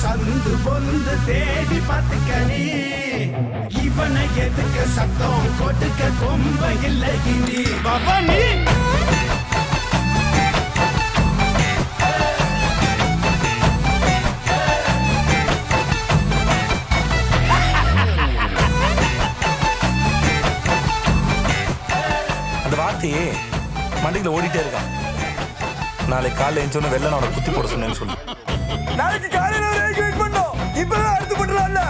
சந்து பொந்து தேடி பார்த்துக்கணி இவனை எதுக்கு சத்தம் கொடுக்க கொம்ப இல்லை இனி பவனி அந்த வார்த்தையே மண்டியில் ஓடிட்டே இருக்கான். நாளைக்கு காலைல எழுந்தோன்னு வெள்ளை அவனை குத்தி போட சொன்னேன்னு சொல்லு. நாளைக்கு காலையில வரைக்கும் வெயிட் பண்ணோம். இப்பவே அடுத்து பண்றான்ல.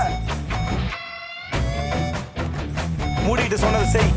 மூடிட்டு சொன்னது செய்.